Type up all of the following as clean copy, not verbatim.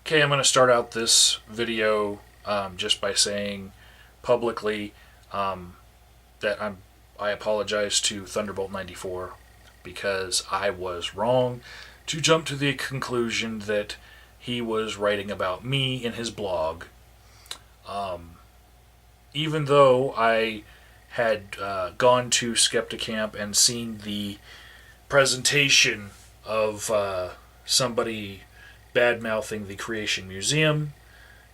Okay, I'm going to start out this video just by saying publicly that I apologize to Thunderbolt94 because I was wrong to jump to the conclusion that he was writing about me in his blog. Even though I had gone to Skepticamp and seen the presentation of somebody bad-mouthing the Creation Museum,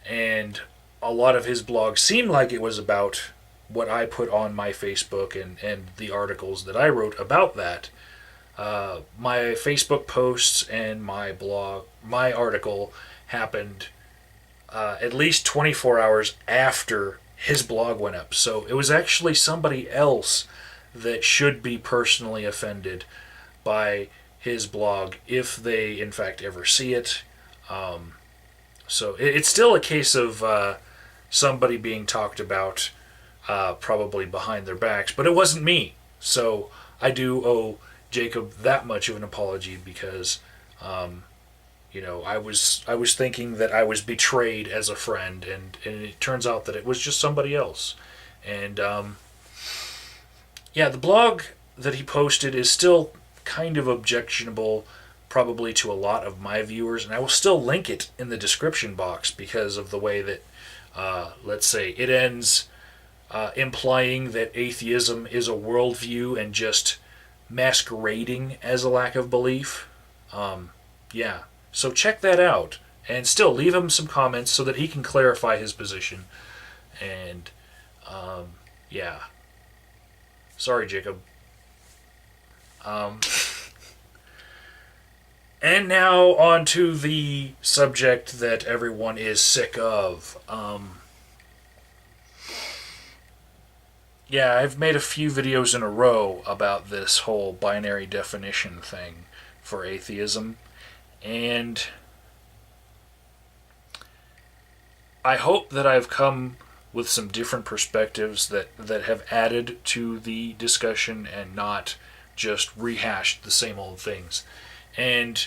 and a lot of his blog seemed like it was about what I put on my Facebook and the articles that I wrote about that. My Facebook posts and my blog, my article happened at least 24 hours after his blog went up. So it was actually somebody else that should be personally offended by his blog if they, in fact, ever see it. So it's still a case of somebody being talked about probably behind their backs, but it wasn't me. So I do owe Jacob that much of an apology because, I was thinking that I was betrayed as a friend, and it turns out that it was just somebody else. And the blog that he posted is still kind of objectionable, probably to a lot of my viewers, and I will still link it in the description box because of the way that, let's say, it ends implying that atheism is a worldview and just masquerading as a lack of belief. So check that out, and still leave him some comments so that he can clarify his position. And, sorry, Jacob. And now on to the subject that everyone is sick of. I've made a few videos in a row about this whole binary definition thing for atheism. And I hope that I've come with some different perspectives that have added to the discussion and not just rehashed the same old things. And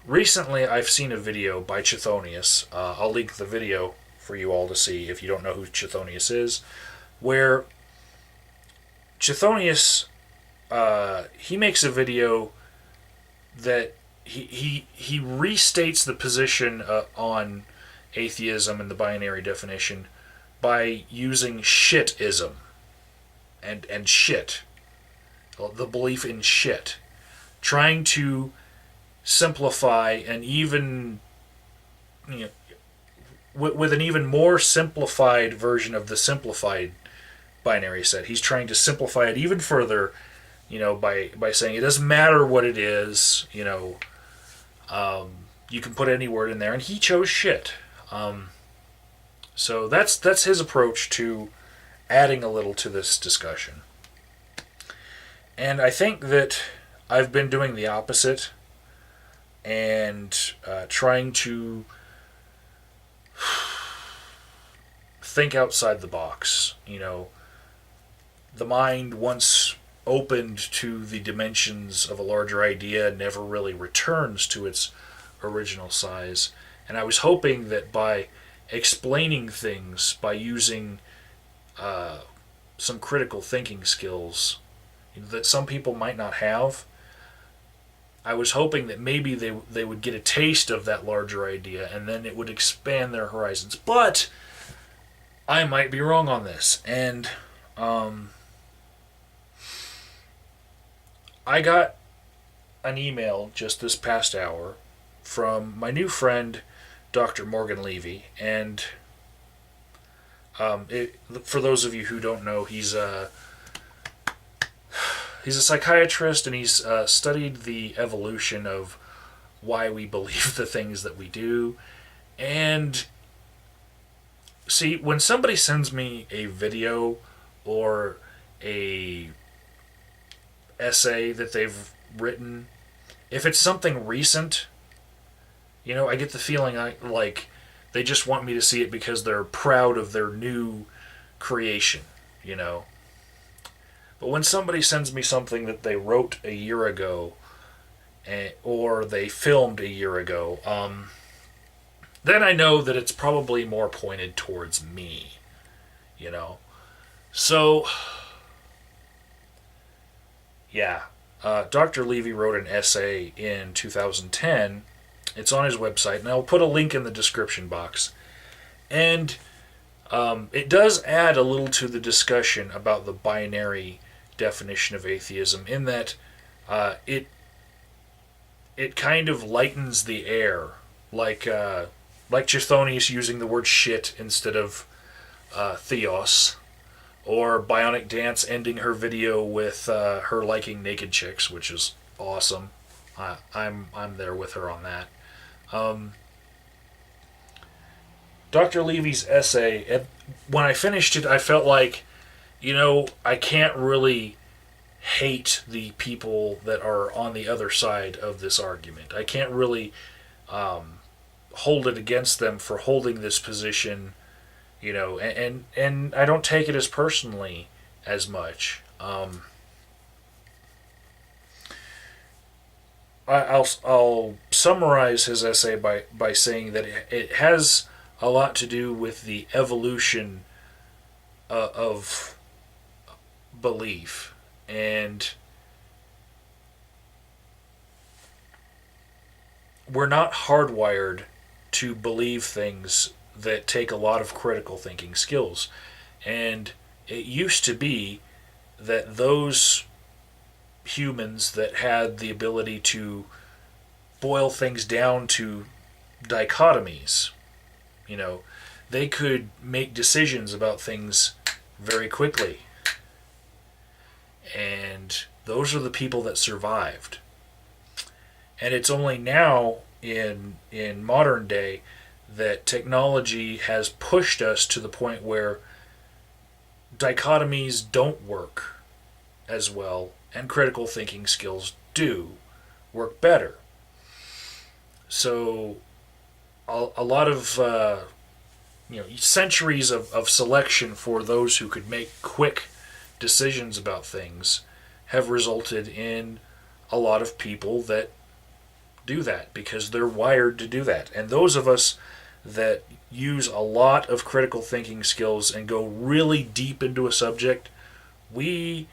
recently I've seen a video by Chthonios. I'll link the video for you all to see if you don't know who Chthonios is, where Chthonios, he makes a video that he restates the position on atheism and the binary definition by using shitism and shit, the belief in shit, trying to simplify and even, with an even more simplified version of the simplified binary set. He's trying to simplify it even further, by saying it doesn't matter what it is, you can put any word in there, and he chose shit. So that's his approach to adding a little to this discussion. And I think that I've been doing the opposite and trying to think outside the box. The mind, once opened to the dimensions of a larger idea, never really returns to its original size. And I was hoping that by explaining things, by using some critical thinking skills that some people might not have, I was hoping that maybe they would get a taste of that larger idea, and then it would expand their horizons. But I might be wrong on this. And I got an email just this past hour from my new friend, Dr. Morgan Levy. And for those of you who don't know, he's a psychiatrist, and he's studied the evolution of why we believe the things that we do. And see, when somebody sends me a video or a essay that they've written, if it's something recent, I get the feeling like they just want me to see it because they're proud of their new creation, But when somebody sends me something that they wrote a year ago, or they filmed a year ago, then I know that it's probably more pointed towards me, you know. So, yeah. Dr. Levy wrote an essay in 2010. It's on his website, and I'll put a link in the description box. And it does add a little to the discussion about the binary definition of atheism, in that it kind of lightens the air, like Chthonios using the word shit instead of theos, or Bionic Dance ending her video with her liking naked chicks, which is awesome. I'm there with her on that. Dr. Levy's essay, when I finished it, I felt like, I can't really hate the people that are on the other side of this argument. I can't really hold it against them for holding this position, and I don't take it as personally as much. I'll summarize his essay by saying that it has a lot to do with the evolution of belief, and we're not hardwired to believe things that take a lot of critical thinking skills. And it used to be that those humans that had the ability to boil things down to dichotomies, they could make decisions about things very quickly. And those are the people that survived. And it's only now in modern day that technology has pushed us to the point where dichotomies don't work as well, and critical thinking skills do work better. So a lot of centuries of selection for those who could make quick decisions about things have resulted in a lot of people that do that because they're wired to do that. And those of us that use a lot of critical thinking skills and go really deep into a subject, we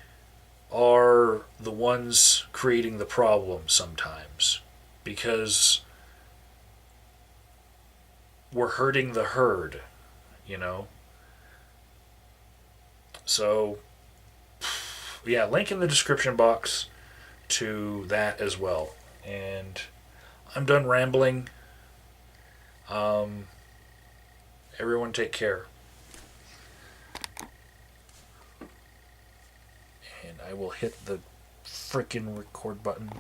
are the ones creating the problem sometimes, because we're hurting the herd, So, yeah, link in the description box to that as well. And I'm done rambling. Everyone take care. And I will hit the frickin' record button.